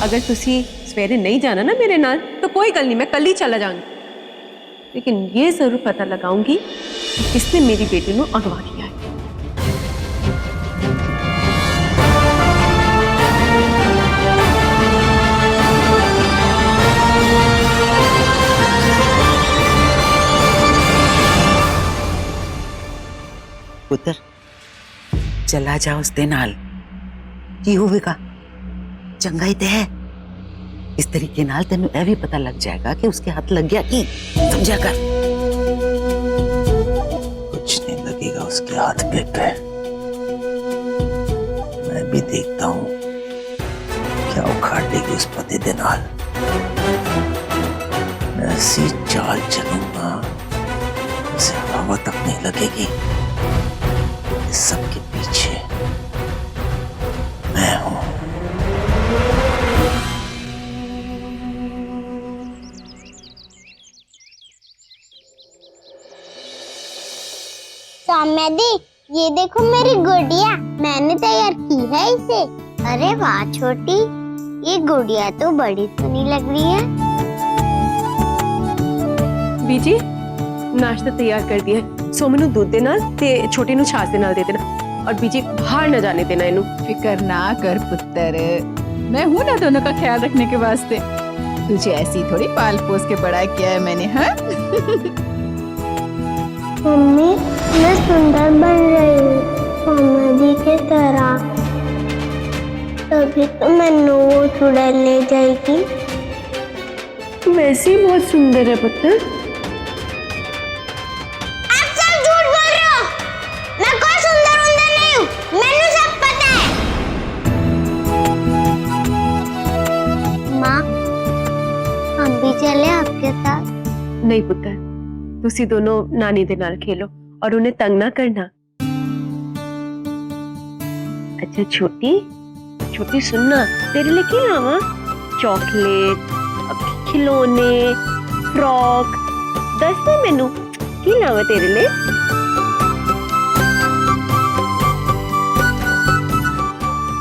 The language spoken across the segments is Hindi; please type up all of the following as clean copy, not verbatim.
अगर तुसी सवेरे नहीं जाना ना मेरे नाल तो कोई गल नहीं, मैं कल ही चला जाऊंगी, लेकिन ये जरूर पता लगाऊंगी कि किसने मेरी बेटी को अगवा किया है। पुत्र चला जा उसदे नाल की होवेगा, चंगा ही ते है। इस तरीके नाल तेनू यह भी पता लग जाएगा कि उसके हाथ लग गया की, समझा कर। कुछ नहीं लगेगा उसके हाथ पे। मैं भी देखता हूँ क्या उखाड़ देगी उस पति दे नाल। मैं ऐसी चाल चलूंगा उसे हवा तक नहीं लगेगी। इस सबके पीछे मैं हूं। सौम्या दी, ये देखो मेरी गुड़िया, मैंने तैयार की है इसे। अरे वाह छोटी, ये गुड़िया तो बड़ी सुनी लग रही है। बीजी नाश्ता तैयार कर दिया है, सोमू नू दूध दे नाल ते छोटी नू छाछ दे नाल दे देना, और बीजी बाहर न जाने देना इनू। फिकर ना कर पुत्र, मैं हूं ना दोनों का ख्याल रखने के वास्ते। तुझे ऐसी थोड़ी पाल पोस के बड़ा किया है मैंने, हाँ? मम्मी मैं सुंदर बन रही हूँ सौम्या दी के तरह, तभी तो मैनू वो चुड़ैल ले जाएगी। वैसे ही बहुत सुंदर है पुत्र। आप सब झूठ बोल रहे हो, मैं कोई सुंदर वुंदर नहीं हूँ, मैनू सब पता है। माँ हम भी चले आपके साथ? नहीं पुत्र, तुसी दोनों नानी दे नाल खेलो और उन्हें तंग ना करना। अच्छा छोटी छोटी सुनना, तेरे लिए क्या लावा? चॉकलेट, खिलौने, फ्रॉक, दस दे मेनू की लावा तेरे लिए।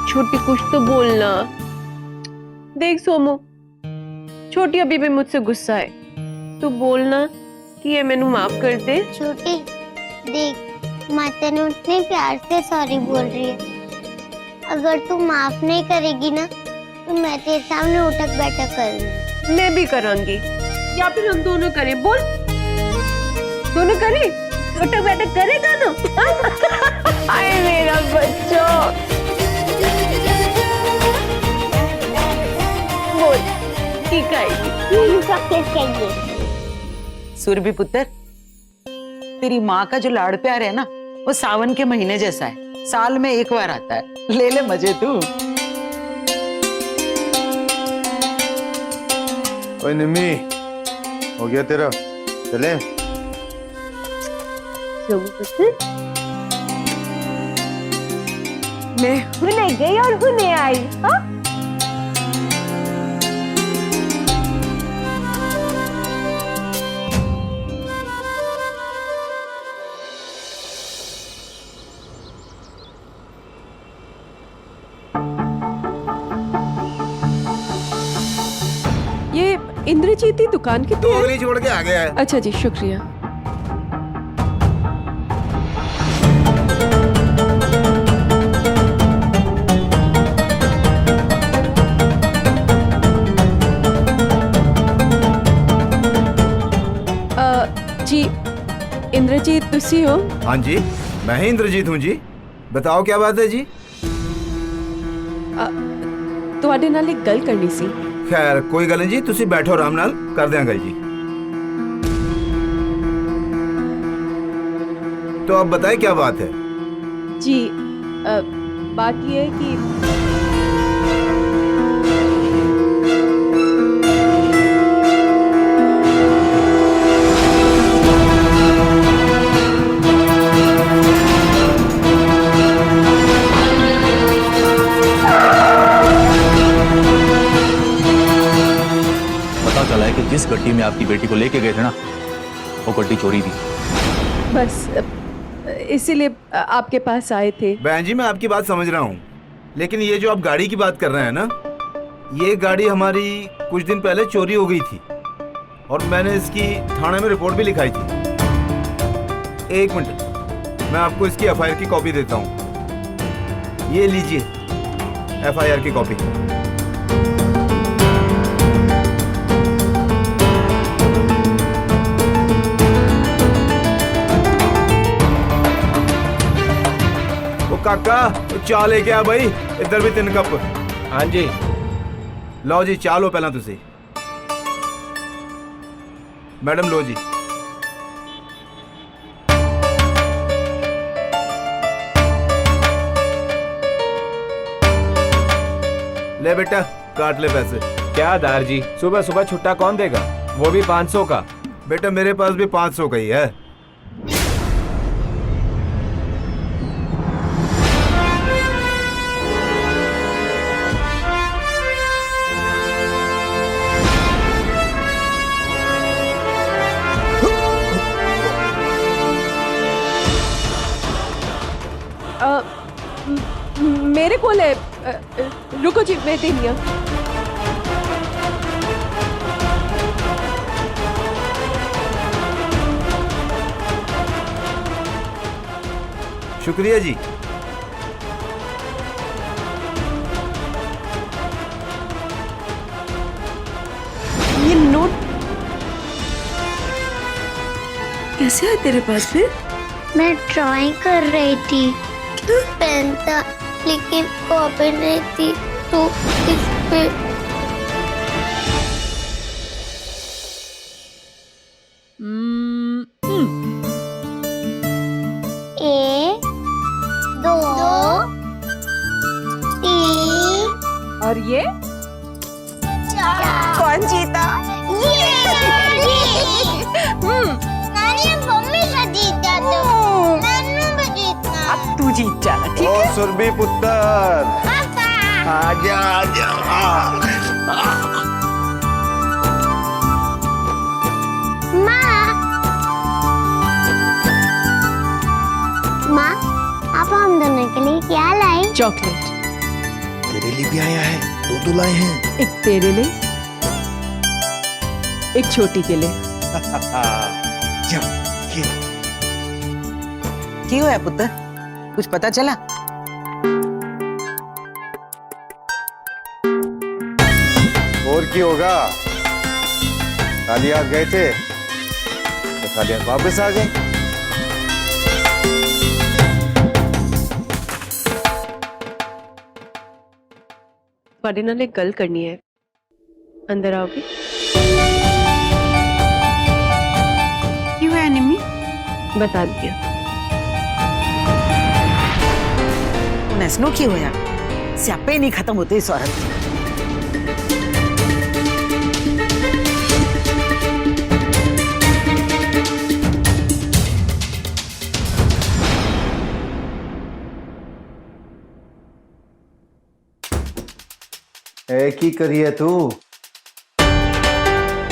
छोटी कुछ तो बोलना। देख सोमू, छोटी अभी भी मुझसे गुस्सा है, तू बोलना कि ये मैनू माफ कर दे। छोटी देख, माँ तेनू इतने प्यार से सॉरी बोल रही है, अगर तू माफ नहीं करेगी ना तो मैं तेरे सामने उठक बैठक करूंगी। मैं भी करांगी, या फिर हम दोनों करें। बोल, दोनों करें, उठक बैठक करें दोनों। आए मेरा बच्चा, बोल ठीक आएगी। सब किस चाहिए? सूरभि पुत्र, तेरी माँ का जो लाड़ प्यार है ना, वो सावन के महीने जैसा है, साल में एक बार आता है। ले ले मजे तू। ओए निम्मी, हो गया तेरा? चले? मैं हुने गई और हुने आई। हाँ? ये इंद्रजीत की दुकान कितनी है? गली छोड़ के आ गया है। अच्छा जी, शुक्रिया। जी इंद्रजीत तुसी हो? हाँ जी, मैं ही इंद्रजीत हूँ जी। बताओ क्या बात है जी? ਤੁਹਾਡੇ ਨਾਲ एक गल करनी सी। खैर कोई गल नहीं जी, तुसी बैठो आराम नाल, कर देंगे जी। तो अब बताएं क्या बात है? जी बात ये है कि चला है कि जिस गड्डी में आपकी बेटी को लेके गए थे ना, वो गड्डी चोरी थी। बस इसीलिए आपके पास आए थे। बहन जी मैं आपकी बात समझ रहा हूँ, लेकिन ये जो आप गाड़ी की बात कर रहे हैं ना, ये गाड़ी हमारी कुछ दिन पहले चोरी हो गई थी और मैंने इसकी थाने में रिपोर्ट भी लिखाई थी। एक मिनट, मैं आपको इसकी एफआईआर की कॉपी देता हूँ। ये लीजिए एफआईआर की कॉपी। ओ काका, चाय लेके आ भाई, इधर भी 3 कप। हाँ जी, लो जी चाह लो पहला तुसी। मैडम लो जी। ले बेटा, काट ले पैसे। क्या दार जी, सुबह सुबह छुट्टा कौन देगा, वो भी 500 का। बेटा मेरे पास भी 500 का ही है। मेरे को ले, रुको जी, मैं देनी। शुक्रिया जी। ये नोट कैसे है तेरे पास फिर? मैं ड्राइंग कर रही थी, पेन था लेकिन कॉपी नहीं थी तो इस पे। एक, 2, 3 और ये 4। कौन जीता? नानी मम्मी का जीता तो नानू का जीतना। अब तू जीत जाना, ठीक ओ है? सुरभि पुत्र, पापा आजा आजा। माँ, आप हम दोनों के लिए क्या लाए? चॉकलेट, तेरे लिए भी आया है, 2 लाए हैं। एक तेरे लिए, एक छोटी के लिए। जा, ये क्यों है पुत्र, कुछ पता चला? और की होगा, खाली हाथ गए थे तो खाली हाथ वापस आ गए। ਤੁਹਾਡੇ ਨਾਲ एक गल करनी है, अंदर आओगे? क्यों है निम्मी? बता दिया। नैसनो की होया, स्यापे ही नहीं खत्म होते इस औरत के। एक ही करिए तू,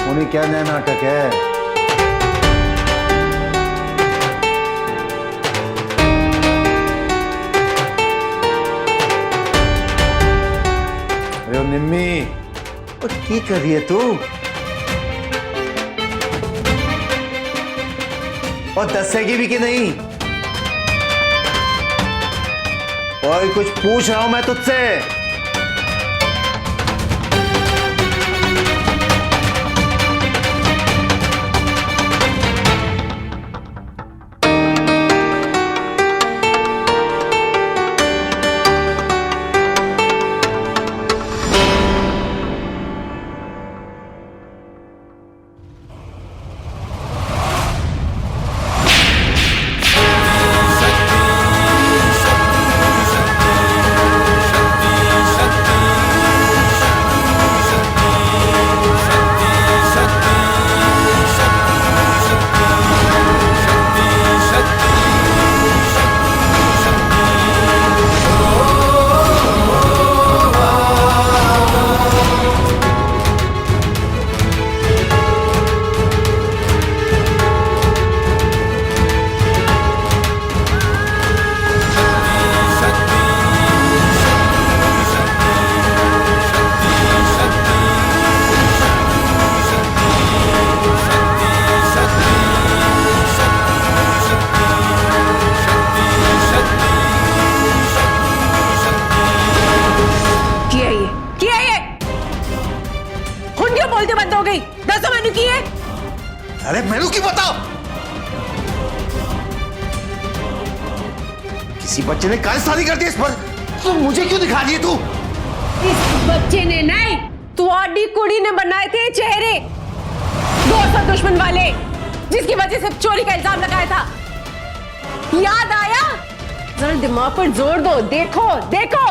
उन्हें क्या नया नाटक है। अरे निम्मी, और की करिए तू, और दसेगी भी कि नहीं? और कुछ पूछ रहा हूं मैं तुझसे। अरे मेनू की बताओ, किसी बच्चे ने कारस्तानी कर दी इस पर, तो मुझे क्यों दिखा रही है तू? इस बच्चे ने नहीं, तुम्हारी कुड़ी ने बनाए थे चेहरे, दोस्त और दुश्मन वाले, जिसकी वजह से चोरी का इल्जाम लगाया था। याद आया? जरा दिमाग पर जोर दो, देखो देखो।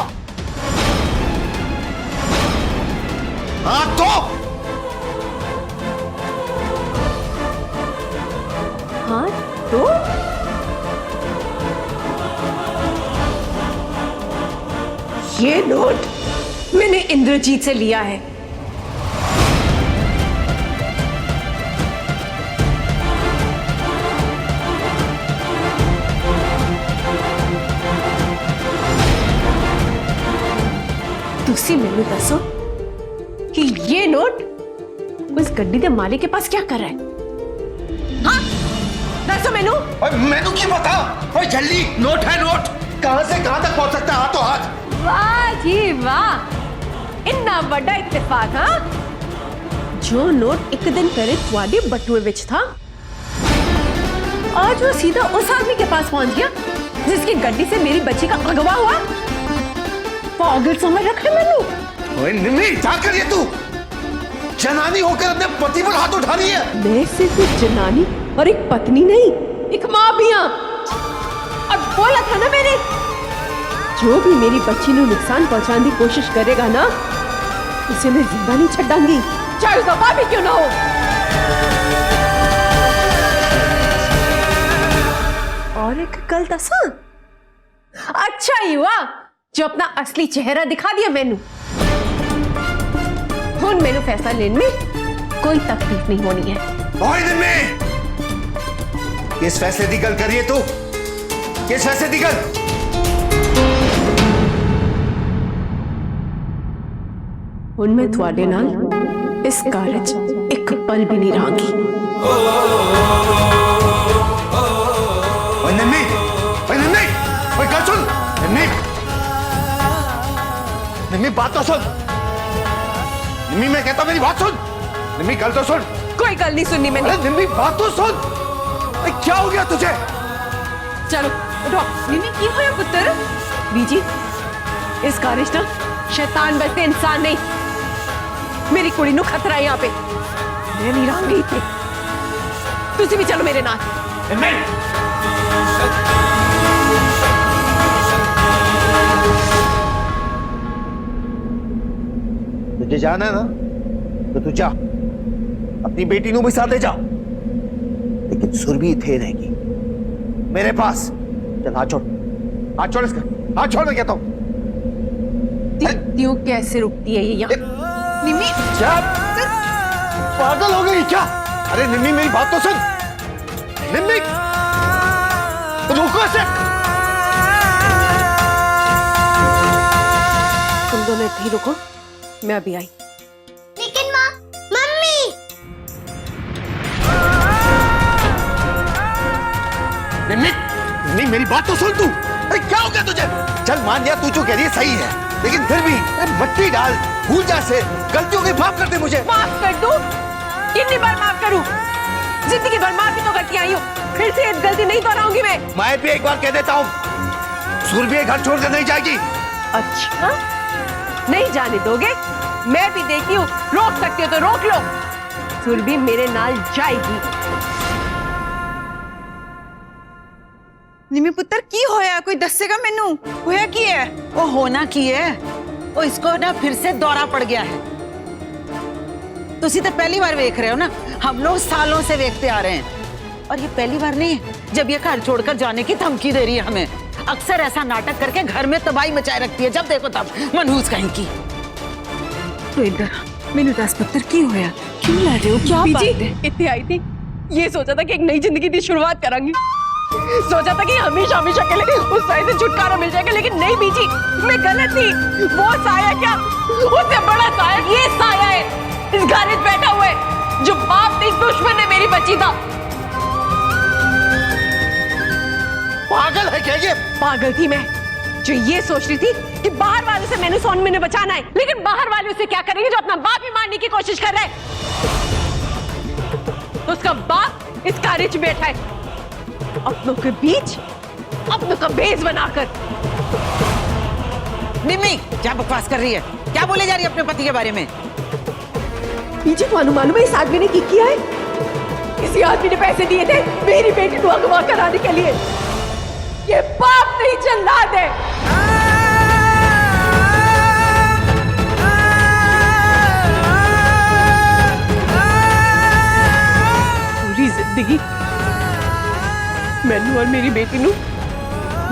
हाँ तो हाँ तो ये नोट मैंने इंद्रजीत से लिया है। तुसी मैंने दसो कि ये नोट उस गड्डी के मालिक के पास क्या कर रहा है? हाँ दसो मैनू। मेनू की बता, ओए जल्दी, नोट है नोट, कहां से कहां तक पहुंच सकता है हाथों हाथ? वाह जी वाह, इतना बड़ा इत्तेफाक। हाँ, जो नोट एक दिन पहले तुम्हारे बटुए विच था, आज वो सीधा उस आदमी के पास पहुंच गया जिसकी गड्डी से मेरी बच्ची का अगवा हुआ। पागल समझ रखे मैनू। ओए निम्मी, क्या कर रही है तू? जनानी होकर अपने पति पर हाथ उठा रही है। मैं सिर्फ एक जनानी और एक पत्नी नहीं, एक माँ भी हूं। और बोला था ना मैंने, जो भी मेरी बच्ची को नुकसान पहुंचाने की कोशिश करेगा ना, उसे मैं जिंदा नहीं छड्डांगी, चाहे उसका बाप ही क्यों ना हो। और एक गल दसा, अच्छा ही हुआ जो अपना असली चेहरा दिखा दिया मैनू। हुन मैनू फैसला लेने में कोई तकलीफ नहीं होनी है। ओए निम्मी, किस फैसले की गल करिए तू? किस फैसले की गल? हुन मैं थोड़े नाल इस कारज एक पल भी नहीं रहांगी। ओए निम्मी, ओए निम्मी, ओए गल सुन, निम्मी, निम्मी बात तो सुन, निम्मी मैं कहता मेरी बात सुन, निम्मी गल तो सुन। कोई गल नहीं सुननी मैंने। अरे निम्मी बात तो सुन, अरे क्या हो गया तुझे? चलो उठो। निम्मी की होया पुत्र? बीजी, इस कारज ना शैतान बसते इंसान नहीं, मेरी कुड़ी नु खतरा है यहाँ पे, मैं नहीं रहूंगी इतनी। तुसी भी चलो मेरे नाल। तुझे जाना है ना तो तू जा, अपनी बेटी नु भी साथ ले जा, लेकिन सुरभि इथे रहेगी मेरे पास। चल हाथ छोड़, हाथ छोड़ इसका, हाथ छोड़, मैं कहता हूं। क्यों कैसे रुकती है ये यहाँ? निम्मी, क्या पागल हो गई क्या? अरे निम्मी मेरी बात तो सुन, निम्मी रुको से। तुम दोनों इतने ही रुको, मैं अभी आई। लेकिन माँ, मम्मी। निम्मी, निम्मी मेरी बात तो सुन तू। अरे क्या हो गया तुझे? चल मान लिया तू जो कह रही है सही है, लेकिन फिर भी मट्टी डाल, भूल जा से, गलतियों के माफ कर दे मुझे। माफ कर दूं? कितनी बार माफ करूं? जिंदगी भर माफी तो करती आई हूं, फिर से एक गलती नहीं दोहराऊंगी मैं भी एक बार कह देता हूँ, सुरभि घर छोड़कर नहीं जाएगी। अच्छा, नहीं जाने दोगे? मैं भी देखती हूँ, रोक सकती हो तो रोक लो। सुरभि मेरे नाल जाएगी। निमी पुत्र की होया, कोई दसेगा मेनू होया की है? वो होना की है, वो इसको ना फिर से दौरा पड़ गया है। तुसी तो पहली बार देख रहे हो ना, हम लोग सालों से देखते आ रहे हैं, और ये पहली बार नहीं है जब ये घर छोड़कर जाने की धमकी दे रही है हमें। अक्सर ऐसा नाटक करके घर में तबाही मचाए रखती है, जब देखो तब मनहूस कहीं की। तो इधर मेनू दस पुत्र की होया, क्यों लड़ रहे हो, क्या बात है? इतनी आई थी, ये सोचा था कि एक नई जिंदगी की शुरुआत करेंगे, सोचा था कि हमेशा हमेशा के लिए उस साए से छुटकारा मिल जाएगा, लेकिन नहीं बीजी, मैं गलत थी। वो साया क्या, उससे बड़ा साया ये साया है, इस घर में बैठा हुआ है, जो बाप नहीं दुश्मन है मेरी बच्ची था। पागल है क्या ये? पागल थी मैं, जो ये सोच रही थी कि बाहर वालों से मैंने सोन मैंने बचाना है, लेकिन बाहर वाले उसे क्या करेंगे जो अपना बाप ही मारने की कोशिश कर रहा है। तो उसका बाप इस कार्य में बैठा है, अपनों के बीच अपनों का बेस बनाकर। निम्मी, क्या बकवास कर रही है? क्या बोले जा रही है अपने पति के बारे में? बीजी को मालूम है इस आदमी ने क्या किया है? किसी आदमी ने पैसे दिए थे मेरी बेटी को अगवा कराने के लिए। ये पाप नहीं जल्लाद है। पूरी जिंदगी मैनू और मेरी बेटी नू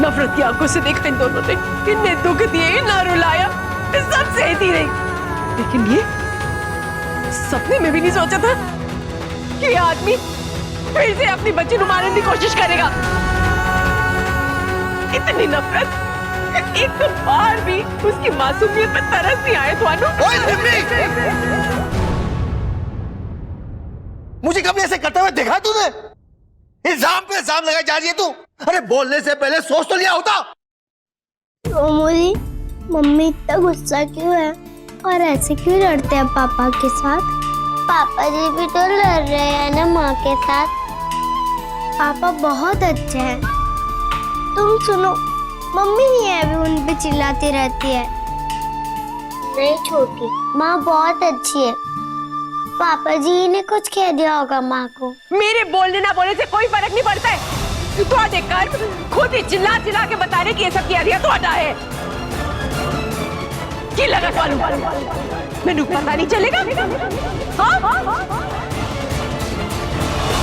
नफरत की आंखों से देखा इन दोनों ने। इनने दुख दिए, ना रुलाया, सब सहती रही। लेकिन ये सपने में भी नहीं सोचा था कि ये आदमी फिर से अपनी बच्ची को मारने की कोशिश करेगा। इतनी नफरत, एक तो बार भी उसकी मासूमियत पे तरस नहीं आए। मुझे कभी ऐसे करते हुए देखा तूने? इल्जाम पे इल्जाम लगाई जा रही है तू। अरे बोलने से पहले सोच तो लिया होता। मोदी, मम्मी इतना गुस्सा क्यों है और ऐसे क्यों लड़ते हैं पापा के साथ? पापा जी भी तो लड़ रहे हैं ना माँ के साथ। पापा बहुत अच्छे हैं। तुम सुनो, मम्मी ही है अभी उन पे चिल्लाती रहती है। नहीं छोटी, माँ बहुत अच्छी है। पापा जी ने कुछ कह दिया होगा माँ को। मेरे बोलने ना बोलने से कोई फर्क नहीं पड़ता है। तो देखकर खुद ही चिल्ला चिल्ला के बता रहे कि ये सब किया दिया तो अदा है। की लगा चालू मैनू पता नहीं चलेगा? हाँ?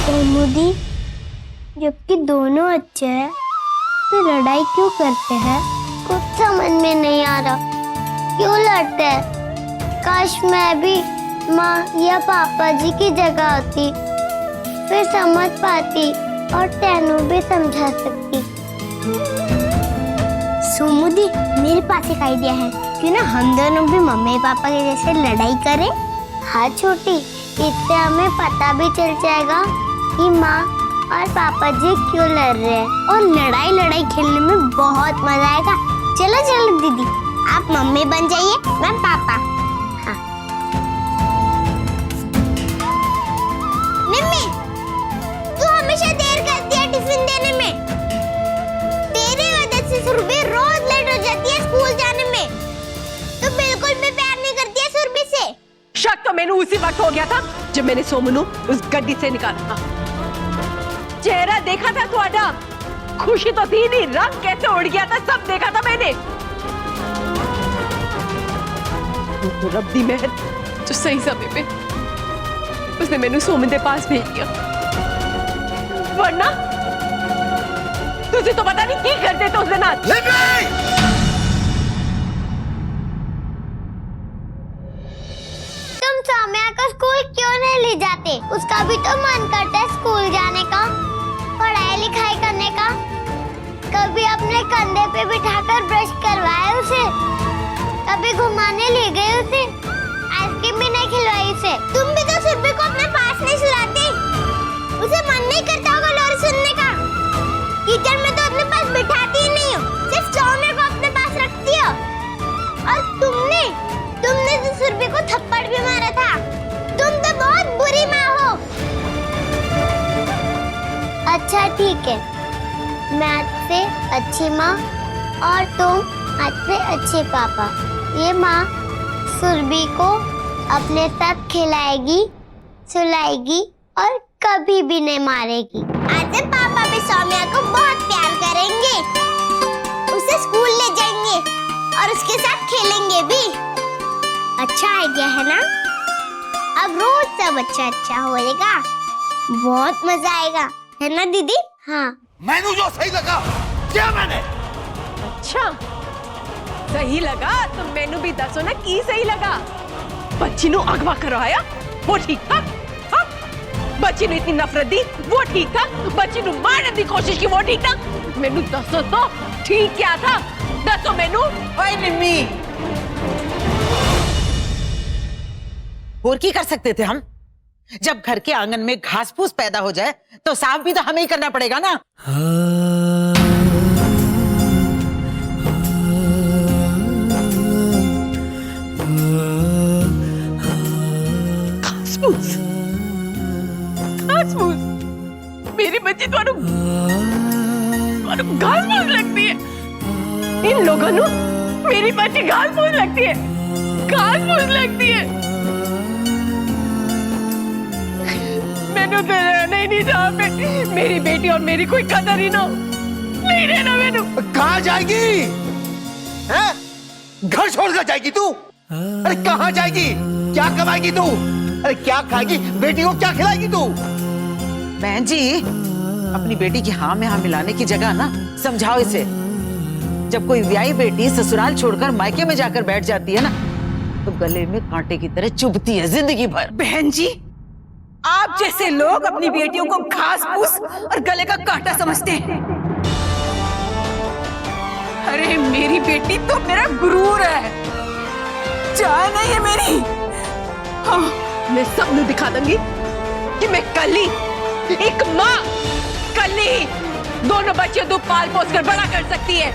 तो मोदी, जबकि दोनों अच्छे हैं तो लड़ाई क्यों करते हैं? कुछ समझ में नहीं आ रहा। क्यों लड़ते हैं? काश मैं भी माँ या पापा जी की जगह होती, फिर समझ पाती और तेनू भी समझा सकती। सुमुदी, मेरे पास एक आइडिया है। क्यों ना हम दोनों भी मम्मी पापा के जैसे लड़ाई करें? हाँ छोटी, इससे हमें पता भी चल जाएगा कि माँ और पापा जी क्यों लड़ रहे हैं, और लड़ाई खेलने में बहुत मजा आएगा। चलो चलो दीदी, आप मम्मी बन जाइए, मैं पापा। हाँ। निम्मी, तू हमेशा देर करती है टिफिन देने में। तेरी वजह से सुरभि रोज लेट हो जाती है स्कूल जाने में। तू बिल्कुल भी प्यार नहीं करती है सुरभि से। शक तो मैंने उसी वक्त हो गया था जब मैंने सोमनू उस गड्डी से निकाला था। चेहरा देखा था तुम्हारा, खुशी तो थी नहीं, रंग कैसे उड़ गया था सब देखा था मैंने। तो रब दी मेहर जो सही समय पे उसने मैंने सोमन के पास भेज दिया, वरना तुझे तो पता नहीं क्या करते थे उस दिन। तुम सौम्या को स्कूल क्यों नहीं ले जाते? उसका भी तो मन करता है स्कूल जाने का, पढ़ाई लिखाई करने का। कभी अपने कंधे पे बिठाकर ब्रश करवाया उसे, कभी घुमाने ले गए उसे, आइसक्रीम भी नहीं खिलवाई उसे। तुम भी तो सुरभि को अपने पास नहीं सुलाते। उसे मन नहीं करता होगा लोरी सुनने का। किचन में तो अपने पास बिठाती ही नहीं हो, सिर्फ सौम्या को अपने पास रखती हो। और तुमने तो सुरभि को थप्पड़ भी मारा था। तुम तो बहुत बुरी माँ हो। अच्छा ठीक है, मैं आज से अच्छी माँ और तुम आज से अच्छे पापा। ये माँ सुरभि को अपने साथ खिलाएगी, सुलाएगी और कभी भी नहीं मारेगी। आज से पापा भी सौम्या को बहुत प्यार करेंगे, उसे स्कूल ले जाएंगे और उसके साथ खेलेंगे भी। अच्छा आइडिया है ना? अब रोज सब अच्छा होएगा, बहुत मजा आएगा, है ना दीदी? हाँ। मैनू जो सही लगा क्या मैंने? अच्छा सही लगा तो मैनू भी दसो ना की सही लगा। बच्ची नु अगवा करवाया वो ठीक था? हाँ? बच्ची ने इतनी नफरत दी वो ठीक था? बच्ची नु मारने की कोशिश की वो ठीक था? मैनू दसो तो ठीक क्या था? दसो मैनू। ओए निम्मी, और की कर सकते थे हम? जब घर के आंगन में घास फूस पैदा हो जाए तो साफ भी तो हमें ही करना पड़ेगा ना। घास फूस? लोगों नु मेरी बच्ची घास फूस लगती है, घास फूस लगती है। मैंने तो रहना ही नहीं जहाँ पे मेरी बेटी और मेरी कोई कदर ही ना हो। नहीं रहना मैंने। कहाँ जाएगी? हैं? घर छोड़कर जाएगी तू? अरे कहाँ जाएगी? क्या कमाएगी तू? अरे क्या खाएगी? बेटी को क्या खिलाएगी तू? बहन जी, अपनी बेटी की हाँ में हाँ मिलाने की जगह ना समझाओ इसे। जब कोई ब्याही बेटी ससुराल छोड़कर मायके में जाकर बैठ जाती है ना, तो गले में कांटे की तरह चुभती है जिंदगी भर। बहन जी, आप जैसे लोग अपनी बेटियों को घास फूस और गले का कांटा समझते हैं। अरे मेरी बेटी तो मेरा गुरूर है, चाह नहीं है मेरी। हाँ, मैं सबने दिखा दूंगी कि मैं कल ही एक माँ कल ही दोनों बच्चों को पाल पोस कर बड़ा कर सकती है।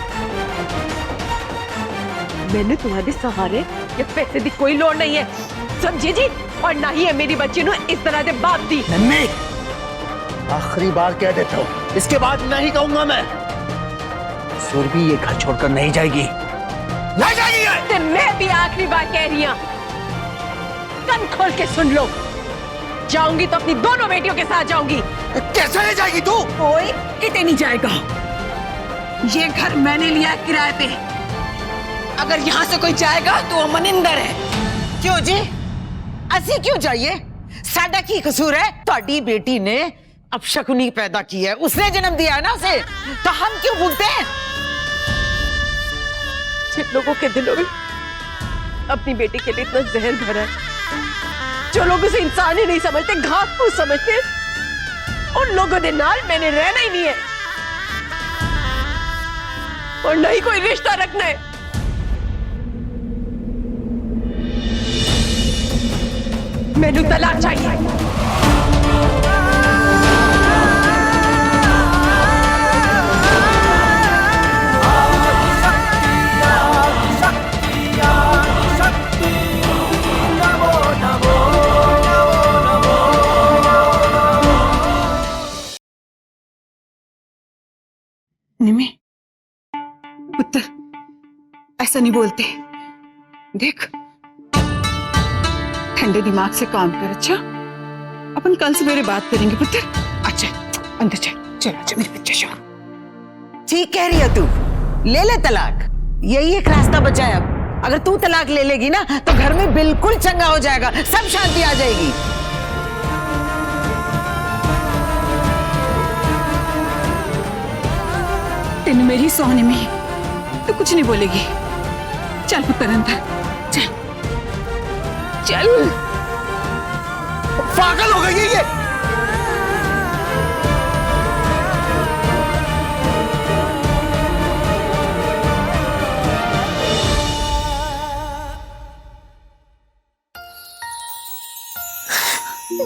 मैंने तुम्हारे सहारे या पैसे की कोई लोड़ नहीं है, समझी जी? और ना ही है मेरी बच्ची ने इस तरह से बाप दी। नन्ही, आखिरी बार कह देता हूँ, इसके बाद नहीं कहूंगा मैं। सुरभि ये घर छोड़कर नहीं जाएगी, नहीं जाएगी। तो मैं भी आखिरी बार कह रही हूँ, कान खोल के सुन लो। जाऊंगी तो अपनी दोनों बेटियों के साथ जाऊंगी। कैसे ले जाएगी तू? कोई कितने नहीं जाएगा। ये घर मैंने लिया है किराए पे। अगर यहाँ से कोई जाएगा तो वो मनिंदर है। क्यों जी? असी क्यों जाइए? साडा की कसूर है? ਤੁਹਾਡੀ बेटी ने अपशकुनी पैदा की है, उसने जन्म दिया है ना उसे, तो हम क्यों भुगते हैं? जिन लोगों के दिलों में अपनी बेटी के लिए इतना जहर भरा है, जो लोग उसे इंसान ही नहीं समझते, घास फूस समझते हैं, उन लोगों के नाल मैंने रहना ही नहीं है और नहीं कोई रिश्ता रखना है। मैनू तलाक चाहिए। निमी, पुत्र, ऐसा नहीं बोलते। देख, ठंडे दिमाग से काम कर। अच्छा, अपन कल सवेरे बात करेंगे पुत्र। अच्छा, अंदर चल, चल अच्छा मेरे बच्चे शो। ठीक कह रही है तू, ले ले तलाक, यही एक रास्ता बचा है अब। अगर तू तलाक ले लेगी ना तो घर में बिल्कुल चंगा हो जाएगा, सब शांति आ जाएगी। तेन मेरी सोने में तो कुछ नहीं बोलेगी। चल पुत्र अंदर चल, चल। पागल हो गई है ये।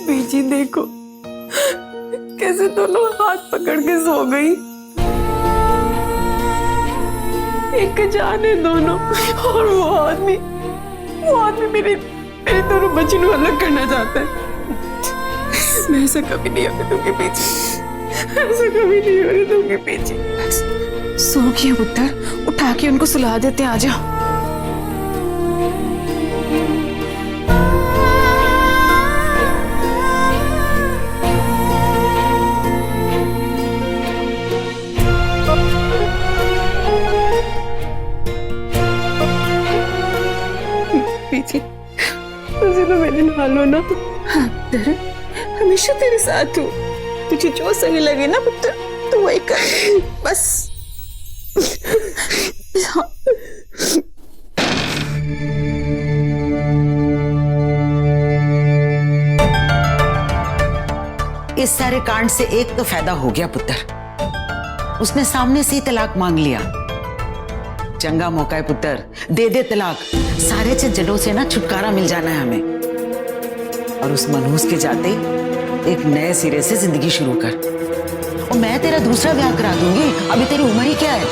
बीजी देखो कैसे दोनों हाथ पकड़ के सो गई। एक जाने दोनों, और वो आदमी मेरे दोनों बच्चों को अलग करना चाहता है। मैं ऐसा कभी नहीं होने दूंगी पीछे, ऐसा कभी नहीं होने दूंगी पीछे। सो गया पुत्र, उठा के उनको सुला देते, आ जाओ। तुझे तो मेरे नाल हो ना। हाँ पुत्र, हमेशा तेरे साथ हूँ। तुझे जो सही लगे ना पुत्र, तो वही कर बस। हाँ। इस सारे कांड से एक तो फायदा हो गया पुत्र, उसने सामने से ही तलाक मांग लिया। चंगा मौका है पुत्र, दे दे तलाक, सारे झंझटों से ना छुटकारा मिल जाना है हमें। और उस मनहूस के जाते एक नए सिरे से जिंदगी शुरू कर। और मैं तेरा दूसरा ब्याह करा दूंगी, अभी तेरी उम्र ही क्या है।